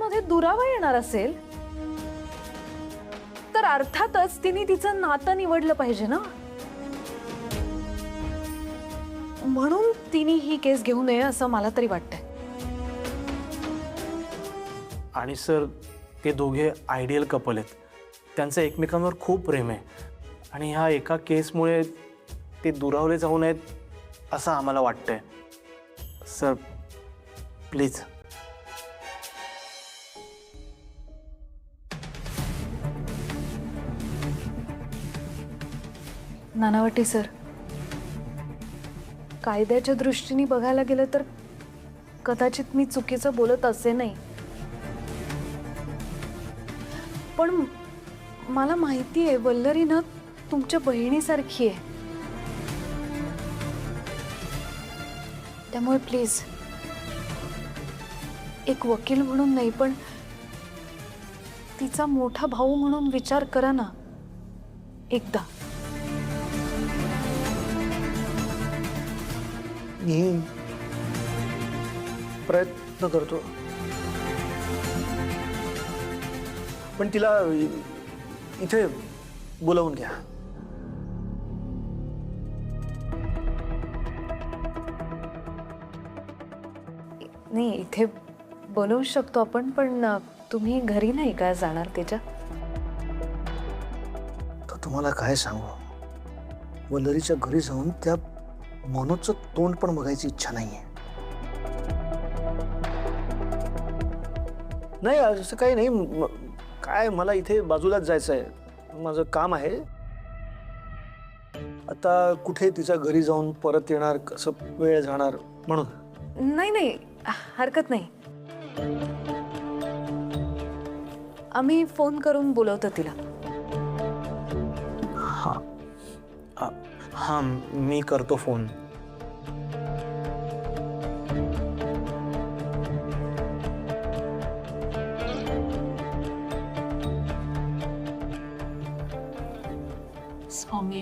त्यांच्यामध्ये दुरावा येणार असेल तर अर्थातच तिने तिचं नातं निवडलं पाहिजे ना, म्हणून तिने ही केस घेऊ नये असं मला तरी वाटतंय. आणि सर, ते दोघे आयडियल कपल आहेत. त्यांचं एकमेकांवर खूप प्रेम आहे आणि ह्या एका केसमुळे ते दुरावले जाऊ नयेत असं आम्हाला वाटतंय. Sir please. नानावटी सर, कायद्याच्या दृष्टीने बघायला गेलं तर कदाचित मी चुकीचं बोलत असे नाही, पण मला माहिती आहे वल्लरी ना तुमच्या बहिणीसारखी आहे. त्यामुळे प्लीज एक वकील म्हणून नाही पण तिचा मोठा भाऊ म्हणून विचार करा ना एकदा. मी प्रयत्न करतो, पण तिला इथे बोलावून घ्या. नाही, इथे बोलवू शकतो आपण, पण तुम्ही घरी नाही का जाणार त्याच्या? तर तुम्हाला काय सांगू, वल्लरीच्या घरी जाऊन त्या मनोजचं तोंड पण बघायची इच्छा नाहीये. नाही असं काही नाही, काय मला इथे बाजूलाच जायचं आहे, माझं काम आहे. आता कुठे तिच्या घरी जाऊन परत येणार, कसं वेळ जाणार म्हणून. नाही नाही, हरकत नाही, आम्ही फोन करून बोलवतो तिला. हां, मी करतो फोन. स्वामी,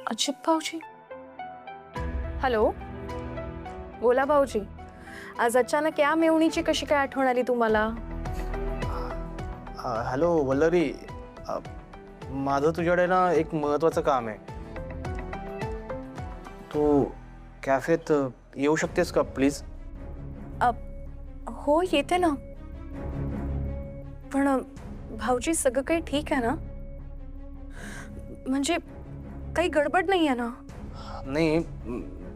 अजित भाऊजी. हॅलो, बोला भाऊजी. आज अचानक या मेवणीची कशी काय आठवण आली तुम्हाला? हॅलो वल्लरी, माझं तुझ्याकडे ना एक महत्त्वाचं काम आहे. तू कॅफेत येऊ शकतेस का प्लीज? हो येते ना, पण भाऊजी सगळं काही ठीक आहे ना? म्हणजे काही गडबड नाही आहे ना? नाही,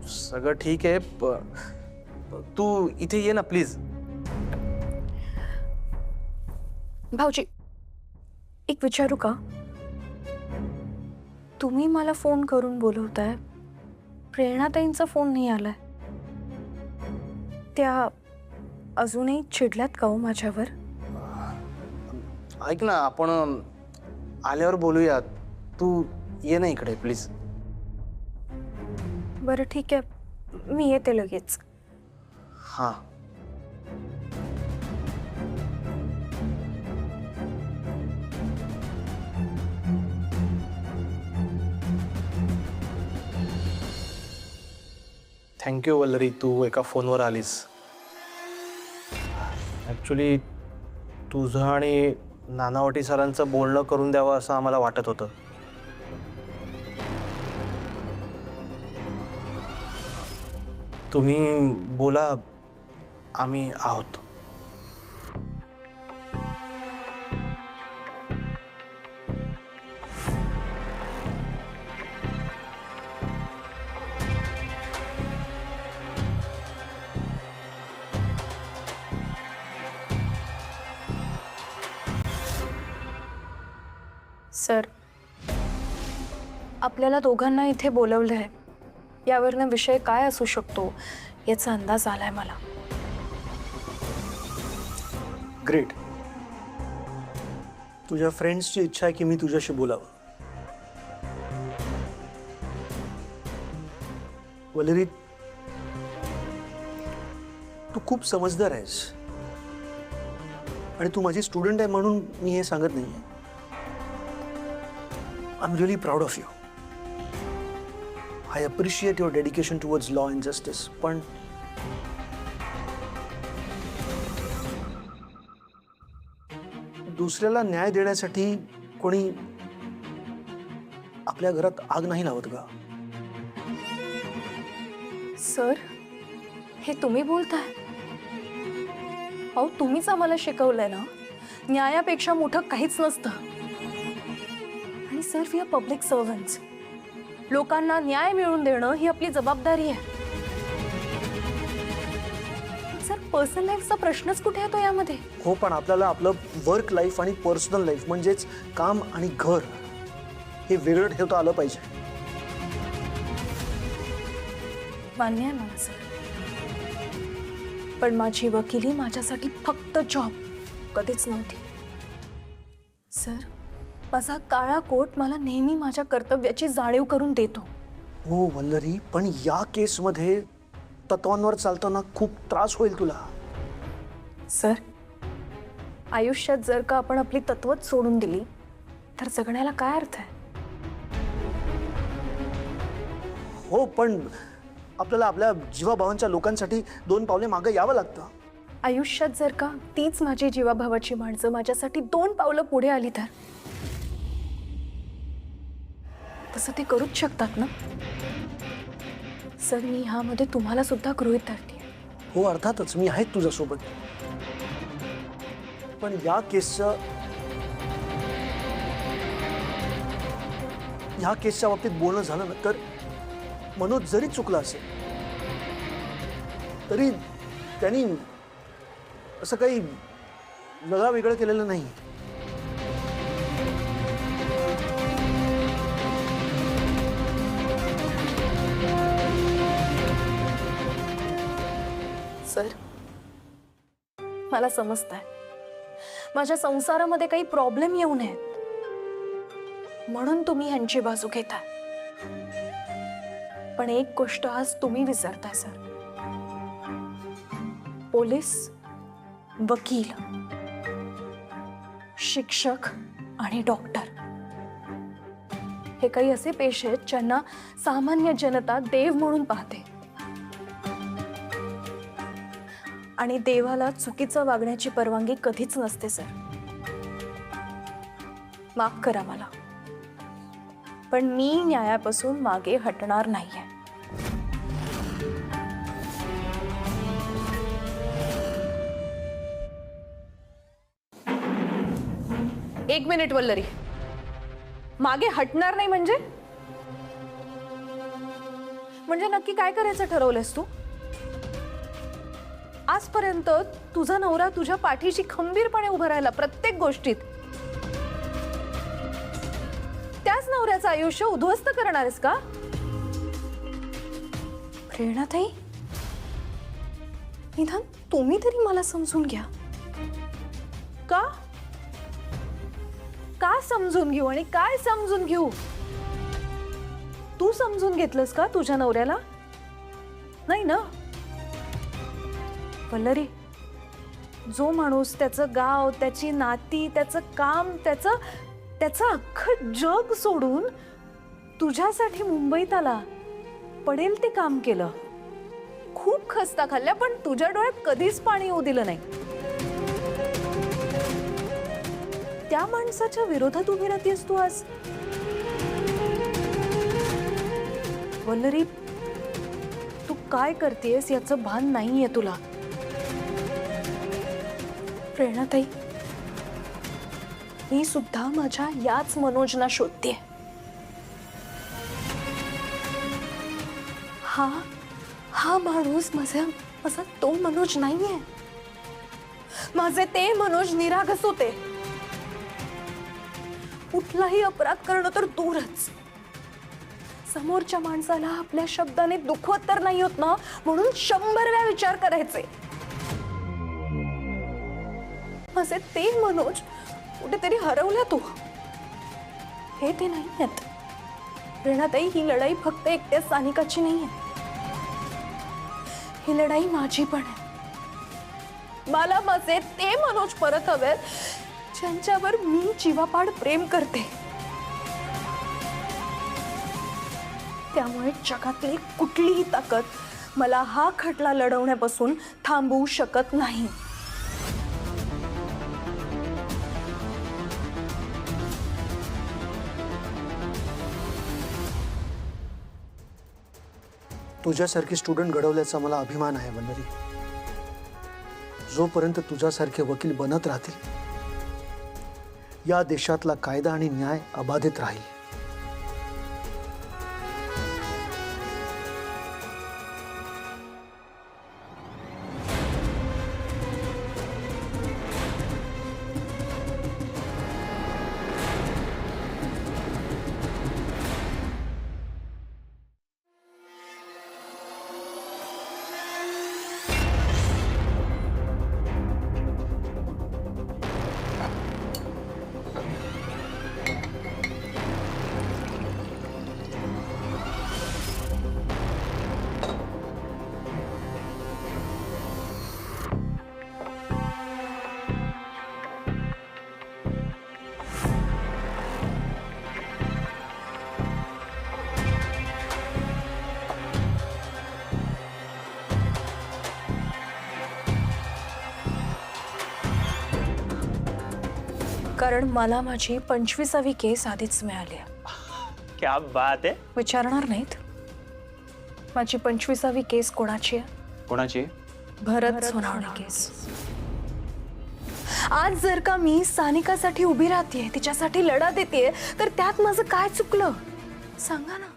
सगळं ठीक आहे. तू इथे ये ना प्लीज. भाऊजी एक विचारू का? तुम्ही मला फोन करून बोलवताय, प्रेरणाताईंचा फोन नाही आलाय. त्या अजूनही चिडल्यात का हो माझ्यावर? ऐक ना, आपण आल्यावर बोलूया. तू ये ना इकडे प्लीज. बरं ठीक आहे, मी येते लगेच. हां. थँक्यू वल्लरी, तू एका फोनवर आलीस. ॲक्च्युली तुझं आणि नानावटी सरांचं बोलणं करून द्यावं असं आम्हाला वाटत होतं. तुम्ही बोला, आम्ही आहोत. सर, आपल्याला दोघांना इथे बोलवलंय, यावरनं विषय काय असू शकतो याचा अंदाज आलाय मला. ग्रेट. तुझ्या फ्रेंड्सची इच्छा आहे की मी तुझ्याशी बोलावं. वल्लरी, तू खूप समजदार आहेस. आणि तू माझी स्टुडंट आहे म्हणून मी हे सांगत नाही. I am really proud of you. I appreciate your dedication towards law and justice. पण दुसऱ्याला न्याय देण्यासाठी कोणी आपल्या घरात आग नाही लावत का? सर, हे तुम्ही बोलताय? अहो, तुम्हीच आम्हाला शिकवलंय ना, न्यायापेक्षा मोठं काहीच नसतं. आणि sir, we are public servants. लोकांना न्याय मिळवून देणं ही आपली जबाबदारी आहे. सर, पर्सनल लाईफचा प्रश्नच कुठे येतो यामध्ये? हो, पण आपल्याला आपलं वर्क लाईफ आणि पर्सनल लाईफ म्हणजेच काम आणि घर हे वेगळं ठेवता आलं पाहिजे. मान्य आहे मला सर, पण माझी वकिली माझ्यासाठी फक्त जॉब कधीच नव्हती. सर, माझा काळा कोट मला नेहमी माझ्या कर्तव्याची जाणीव करून देतो. हो वल्लरी, पण या केसमध्ये तत्वांवर चालताना खूप त्रास होईल तुला. सर, आयुष्यात जर का आपण आपली तत्वच सोडून दिली तर जगण्याला काय अर्थ आहे? हो, पण आपल्याला आपल्या जीवाभावांच्या लोकांसाठी 2 पावले मागे यावं लागतं. आयुष्यात जर का तीच माझी जीवाभावाची माणसं माझ्यासाठी 2 पावलं पुढे आली तर तसं ते करूच शकतात ना. सर, मी ह्यामध्ये तुम्हाला सुद्धा गृहीत धरते. हो, अर्थातच मी आहे तुझ्यासोबत. पण या केसच्या बाबतीत बोलणं झालं ना, तर मनोज जरी चुकला असेल तरी त्यांनी असं काही वेगळं वेगळं केलेलं नाही. सर, मला समजतंय माझ्या संसारामध्ये काही प्रॉब्लेम येऊ नयेत म्हणून तुम्ही ह्यांची बाजू घेताय. पण एक गोष्ट आज तुम्ही विसरताय सर. पोलीस, वकील, शिक्षक आणि डॉक्टर हे काही असे पेशे आहेत ज्यांना सामान्य जनता देव म्हणून पाहते. आणि देवाला चुकीचं वागण्याची परवानगी कधीच नसते सर. माफ करा मला, पण मी न्यायापासून मागे हटणार नाहीये. एक मिनिट वल्लरी, मागे हटणार नाही म्हणजे नक्की काय करायचं ठरवलंस तू? आजपर्यंत तुझा नवरा तुझ्या पाठीशी खंबीरपणे उभं राहिला प्रत्येक गोष्टीत. त्याच नवऱ्याचं आयुष्य उद्ध्वस्त करणार आहेस का? प्रेरणाताई, निदान तुम्ही तरी मला समजून घ्या. का समजून घेऊ आणि काय समजून घेऊ? तू समजून घेतलंस का तुझ्या नवऱ्याला? नाही ना वल्लरी. जो माणूस त्याचं गाव, त्याची नाती, त्याचं काम, त्याचं अख्खं जग सोडून तुझ्यासाठी मुंबईत आला, पडेल ते काम केलं, खूप खस्ता खाल्ल्या, पण तुझ्या डोळ्यात कधीच पाणी येऊ दिलं नाही. त्या माणसाच्या विरोधात उभी राहतेस तू आज. वल्लरी, तू काय करतेस याचं भान नाहीये तुला. प्रेरणाताई, मी सुद्धा माझ्या याच मनोजना शोधते. हा माणूस माझा तो मनोज नाहीये. माझे ते मनोज निरागस होते. कुठलाही अपराध करणं तर दूरच, समोरच्या माणसाला आपल्या शब्दाने दुखवत तर नाही होत ना म्हणून 100 वेळा विचार करायचे. माझे ते मनोज कुठेतरी हरवल्या तू. हे ते नाही आहेत. प्रेरणाताई, ही लढाई फक्त एकट्या सानिकाची नाहीये, ही लढाई माझी पण आहे. मला माझे ते मनोज परत हवेत ज्यांच्यावर मी जीवापाड प्रेम करते. त्यामुळे जगातली कुठलीही ताकद मला हा खटला लढवण्यापासून थांबवू शकत नाही. तुझ्यासारखी स्टुडंट घडवल्याचा मला अभिमान आहे वल्लरी. जोपर्यंत तुझ्यासारखे वकील बनत राहतील या देशातला कायदा आणि न्याय अबाधित राहील. कारण मला माझी 25वी केस आधीच मिळाली आहे. क्या बात आहे. विचारणार नाहीत माझी 25वी केस कोणाची आहे? कोणाची? भरत सोनावणे केस. आज जर का मी सानिकासाठी उभी राहतेय, तिच्यासाठी लढा देतेय, तर त्यात माझं काय चुकलं सांगा ना.